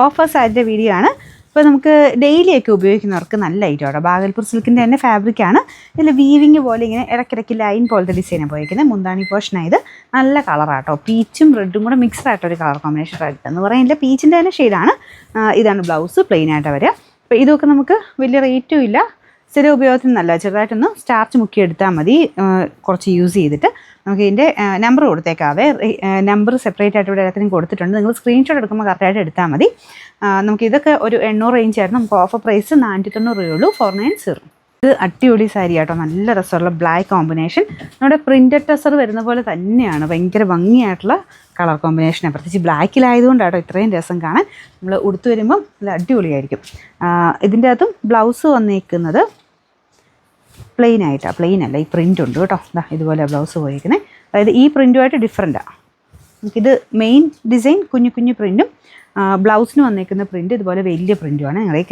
Offer സാരിയുടെ video ആണ്. ഇപ്പോൾ നമുക്ക് ഡെയിലിയൊക്കെ ഉപയോഗിക്കുന്നവർക്ക് നല്ല ഐറ്റം കേട്ടോ. ബാഗൽപൂർ സിൽക്കിൻ്റെ തന്നെ ഫാബ്രിക്കാണ്. ഇതിൽ വീവിങ് പോലെ ഇങ്ങനെ ഇടയ്ക്കിടയ്ക്ക് ലൈൻ പോലത്തെ ഡിസൈനാണ് പോയിരിക്കുന്നത്. മുന്താണി പോർഷനായത് നല്ല കളറാട്ടോ. പീച്ചും റെഡും കൂടെ മിക്സ്ഡ് ആയിട്ടൊരു കളർ കോമ്പിനേഷൻ. റെഡ് എന്ന് പറയുന്നില്ല, പീച്ചിൻ്റെ തന്നെ ഷെയ്ഡാണ്. ഇതാണ് ബ്ലൗസ്, പ്ലെയിൻ ആയിട്ട് വരിക. അപ്പോൾ ഇതൊക്കെ നമുക്ക് വലിയ റേറ്റും ഇല്ല, സ്ഥിര ഉപയോഗത്തിന് നല്ല. ചെറുതായിട്ടൊന്ന് സ്റ്റാർച്ച് മുക്കിയെടുത്താൽ മതി. കുറച്ച് യൂസ് ചെയ്തിട്ട് നമുക്ക് ഇതിൻ്റെ നമ്പർ കൊടുത്തേക്കാവേ. നമ്പർ സെപ്പറേറ്റ് ആയിട്ട് ഇവിടെ എല്ലാത്തിനും കൊടുത്തിട്ടുണ്ട്. നിങ്ങൾ സ്ക്രീൻഷോട്ട് എടുക്കുമ്പോൾ കറക്റ്റായിട്ട് എടുത്താൽ മതി. നമുക്കിതൊക്കെ ഒരു 800 റേഞ്ച് ആയിരുന്നു. നമുക്ക് ഓഫർ പ്രൈസ് 490 രൂപയുള്ളൂ, 490. ഇത് അടിപൊളി സാരി ആട്ടോ, നല്ല രസമുള്ള ബ്ലാക്ക് കോമ്പിനേഷൻ. നമ്മുടെ പ്രിൻറ്റഡ് ടസർ വരുന്ന പോലെ തന്നെയാണ്, ഭയങ്കര ഭംഗിയായിട്ടുള്ള കളർ കോമ്പിനേഷനാണ്. പ്രത്യേകിച്ച് ബ്ലാക്കിലായതുകൊണ്ടാട്ടോ ഇത്രയും രസം കാണാൻ. നമ്മൾ ഉടുത്തു വരുമ്പം നല്ല അടിപൊളിയായിരിക്കും. ഇതിൻ്റെ അകത്തും ബ്ലൗസ് വന്നേക്കുന്നത് പ്ലെയിൻ ആയിട്ടാണ്, പ്ലെയിൻ അല്ല, ഈ പ്രിൻ്റ് ഉണ്ട് കേട്ടോ. ഇതുപോലെ ബ്ലൗസ് പോയിരിക്കുന്നത്. അതായത് ഈ പ്രിൻറ്റുമായിട്ട് ഡിഫറെൻറ്റാണ്. നമുക്കിത് മെയിൻ ഡിസൈൻ കുഞ്ഞു കുഞ്ഞു പ്രിൻറ്റും ബ്ലൗസിന് വന്നേക്കുന്ന പ്രിൻറ്റ് ഇതുപോലെ വലിയ പ്രിൻറ്റുമാണ്. ഞങ്ങളുടെ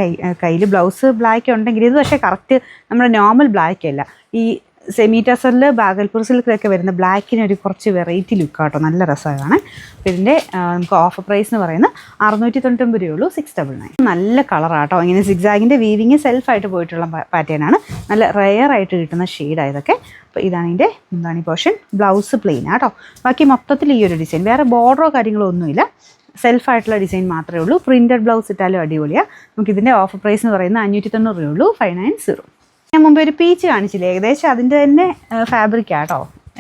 കയ്യിൽ ബ്ലൗസ് ബ്ലാക്ക് ഉണ്ടെങ്കിൽ ഇത് പക്ഷേ കറക്റ്റ് നമ്മുടെ നോർമൽ ബ്ലാക്ക് അല്ല. ഈ സെമി ടസറിൽ ബാഗൽപൂർ സിൽക്കിലൊക്കെ വരുന്ന ബ്ലാക്കിന് ഒരു കുറച്ച് വെറൈറ്റി ലുക്കാട്ടോ, നല്ല രസമാണ്. അപ്പോൾ ഇതിൻ്റെ നമുക്ക് ഓഫർ പ്രൈസ് എന്ന് പറയുന്നത് 699 രൂപയുള്ളൂ, 699. നല്ല കളറാട്ടോ. ഇങ്ങനെ സിഗ്സാഗിൻ്റെ വീവിങ് സെൽഫായിട്ട് പോയിട്ടുള്ള പാറ്റേൺ ആണ്. നല്ല റെയർ ആയിട്ട് കിട്ടുന്ന ഷെയ്ഡാണ് ഇതൊക്കെ. അപ്പോൾ ഇതാണ് ഇതിൻ്റെ മുന്താണി പോർഷൻ. ബ്ലൗസ് പ്ലെയിൻ ആട്ടോ. ബാക്കി മൊത്തത്തിൽ ഈ ഒരു ഡിസൈൻ, വേറെ ബോർഡറോ കാര്യങ്ങളോ ഒന്നുമില്ല, സെൽഫായിട്ടുള്ള ഡിസൈൻ മാത്രമേ ഉള്ളൂ. പ്രിൻറ്റഡ് ബ്ലൗസ് ഇട്ടാലും അടിപൊളിയാണ്. നമുക്കിതിൻ്റെ ഓഫർ പ്രൈസ് എന്ന് പറയുന്നത് 590 രൂപയുള്ളൂ, 590. ഞാൻ മുമ്പ് ഒരു പീച്ച് കാണിച്ചില്ലേ, ഏകദേശം അതിൻ്റെ തന്നെ ഫാബ്രിക്കാട്ടോ.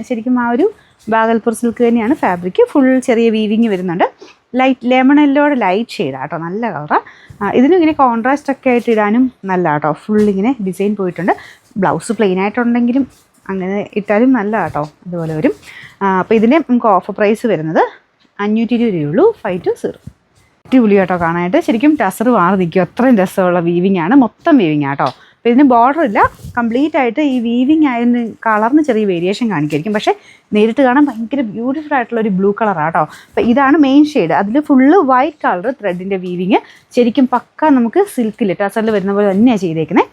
ശരിക്കും ആ ഒരു ബാഗൽപൂർ സിൽക്ക് തന്നെയാണ് ഫാബ്രിക്ക്. ഫുൾ ചെറിയ വീവിങ് വരുന്നുണ്ട്. ലൈറ്റ് ലെമൺ യെല്ലോയുടെ ലൈറ്റ് ഷെയ്ഡാട്ടോ, നല്ല കളറാണ്. ഇതിനും ഇങ്ങനെ കോൺട്രാസ്റ്റ് ഒക്കെ ആയിട്ട് ഇടാനും നല്ല കേട്ടോ. ഫുൾ ഇങ്ങനെ ഡിസൈൻ പോയിട്ടുണ്ട്. ബ്ലൗസ് പ്ലെയിൻ ആയിട്ടുണ്ടെങ്കിലും അങ്ങനെ ഇട്ടാലും നല്ല കേട്ടോ, ഇതുപോലെ വരും. അപ്പോൾ ഇതിൻ്റെ നമുക്ക് ഓഫർ പ്രൈസ് വരുന്നത് 520 രൂപയുള്ളൂ, 520. അടിപൊളി കേട്ടോ കാണാനായിട്ട്. ശരിക്കും ടസർ മാറി നിൽക്കും, അത്രയും രസമുള്ള വീവിങ് ആണ്. മൊത്തം വീവിങ് ആട്ടോ. അപ്പോൾ ഇതിന് ബോർഡർ ഇല്ല, കംപ്ലീറ്റ് ആയിട്ട് ഈ വീവിങ് ആയതിന് കളറിന് ചെറിയ വേരിയേഷൻ കാണിക്കുമായിരിക്കും. പക്ഷേ നേരിട്ട് കാണാൻ ഭയങ്കര ബ്യൂട്ടിഫുൾ ആയിട്ടുള്ള ഒരു ബ്ലൂ കളറാട്ടോ. അപ്പോൾ ഇതാണ് മെയിൻ ഷെയ്ഡ്. അതിൽ ഫുള്ള് വൈറ്റ് കളർ ത്രെഡിൻ്റെ വീവിങ്. ശരിക്കും പക്ക നമുക്ക് സിൽക്കിൽ ടസറിൽ വരുന്ന പോലെ തന്നെയാണ് ചെയ്തേക്കുന്നത്.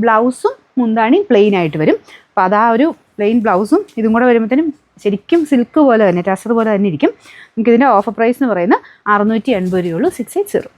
ബ്ലൗസും മുന്താണിയും പ്ലെയിൻ ആയിട്ട് വരും. അപ്പോൾ അതാ ഒരു പ്ലെയിൻ ബ്ലൗസും ഇതും കൂടെ വരുമ്പോഴത്തേനും ശരിക്കും സിൽക്ക് പോലെ തന്നെ, ടസർ പോലെ തന്നെ ഇരിക്കും. നമുക്കിതിൻ്റെ ഓഫർ പ്രൈസ് എന്ന് പറയുന്നത് 680 രൂപയുള്ളൂ, 680.